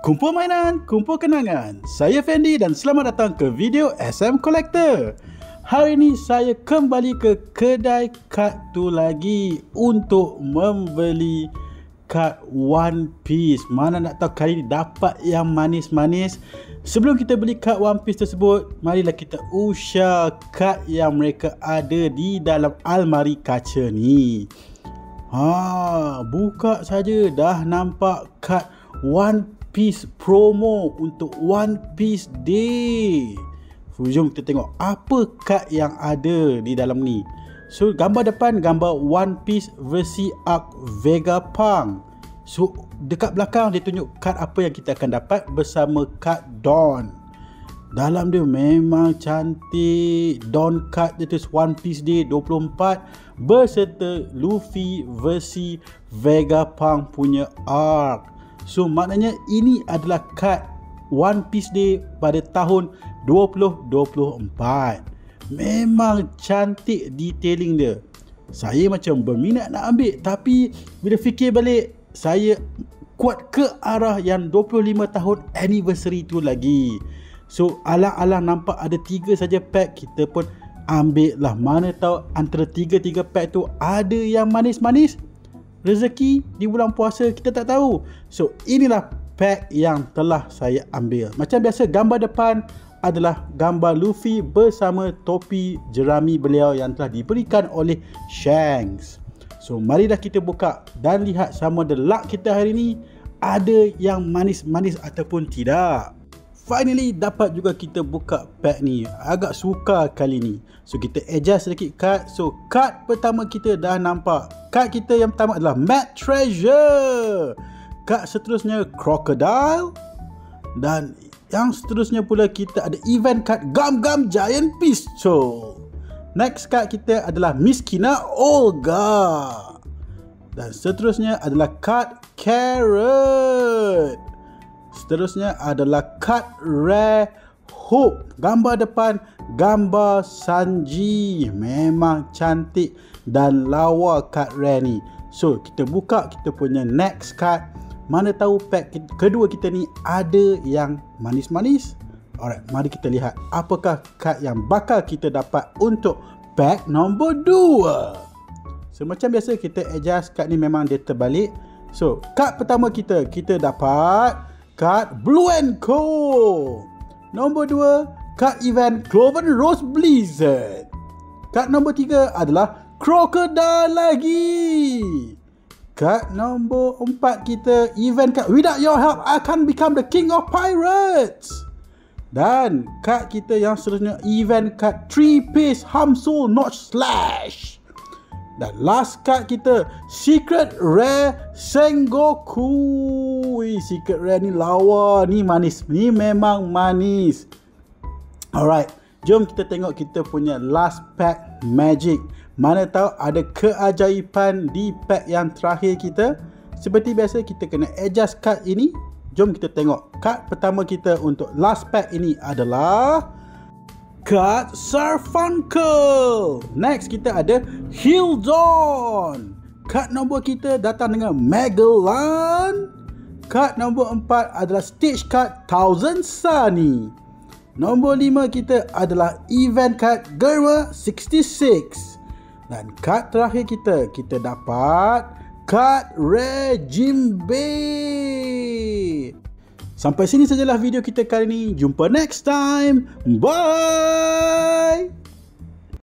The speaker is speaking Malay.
Kumpul mainan, kumpul kenangan. Saya Fendi dan selamat datang ke video SM Collector. Hari ini saya kembali ke kedai kad tu lagi untuk membeli kad One Piece. Mana nak tahu kali ni dapat yang manis-manis. Sebelum kita beli kad One Piece tersebut, marilah kita usah kad yang mereka ada di dalam almari kaca ni. Buka saja dah nampak kad One Piece promo untuk One Piece Day. Jom kita tengok apa kad yang ada di dalam ni. So gambar depan gambar One Piece versi Arc Vegapunk. So dekat belakang dia tunjuk kad apa yang kita akan dapat bersama kad Dawn. Dalam dia memang cantik. Dawn card dia tulis One Piece Day 24 berserta Luffy versi Vegapunk punya arc. So maknanya ini adalah kad One Piece Day pada tahun 2024. Memang cantik detailing dia. Saya macam berminat nak ambil, tapi bila fikir balik, saya kuat ke arah yang 25 tahun anniversary tu lagi. So alang-alang nampak ada 3 saja pack, kita pun ambil lah. Mana tahu antara 3 pack tu ada yang manis-manis. Rezeki di bulan puasa kita tak tahu. So inilah pack yang telah saya ambil. Macam biasa, gambar depan adalah gambar Luffy bersama topi jerami beliau yang telah diberikan oleh Shanks. So marilah kita buka dan lihat sama ada luck kita hari ni ada yang manis-manis ataupun tidak. Finally dapat juga kita buka pack ni. Agak sukar kali ni. So kita adjust sedikit kad. So kad pertama kita dah nampak. Kad kita yang pertama adalah Mad Treasure. Kad seterusnya Crocodile. Dan yang seterusnya pula kita ada event kad Gum Gum Giant Pistol. Next kad kita adalah Miskina Olga. Dan seterusnya adalah kad Carrot. Seterusnya adalah kad Rare Hope. Gambar depan gambar Sanji. Memang cantik dan lawa kad Rare ni. So kita buka kita punya next card. Mana tahu pack kedua kita ni ada yang manis-manis. Alright, mari kita lihat apakah kad yang bakal kita dapat untuk pack nombor 2. So macam biasa kita adjust kad ni, memang dia terbalik. So kad pertama kita dapat kad Blue and Co. Nombor 2 kad event Cloven Rose Blizzard. Kad nombor 3 adalah Crocodile lagi. Kad nombor 4 kita event kad Without Your Help I Can't Become the King of Pirates. Dan kad kita yang seterusnya event kad 3-piece Hamsul Notch Slash. Dan last card kita Secret Rare Sengoku. Secret Rare ni lawa, ni manis, ni memang manis. Alright, jom kita tengok kita punya last pack magic. Mana tahu ada keajaiban di pack yang terakhir kita. Seperti biasa kita kena adjust card ini. Jom kita tengok. Card pertama kita untuk last pack ini adalah kad Sarfunkel. Next kita ada Hildon. Kad nombor kita datang dengan Magellan. Kad nombor 4 adalah stage card Thousand Sunny. Nombor 5 kita adalah event card Germa 66. Dan kad terakhir kita dapat kad Rare Jinbei. Sampai sini sajalah video kita kali ini. Jumpa next time. Bye.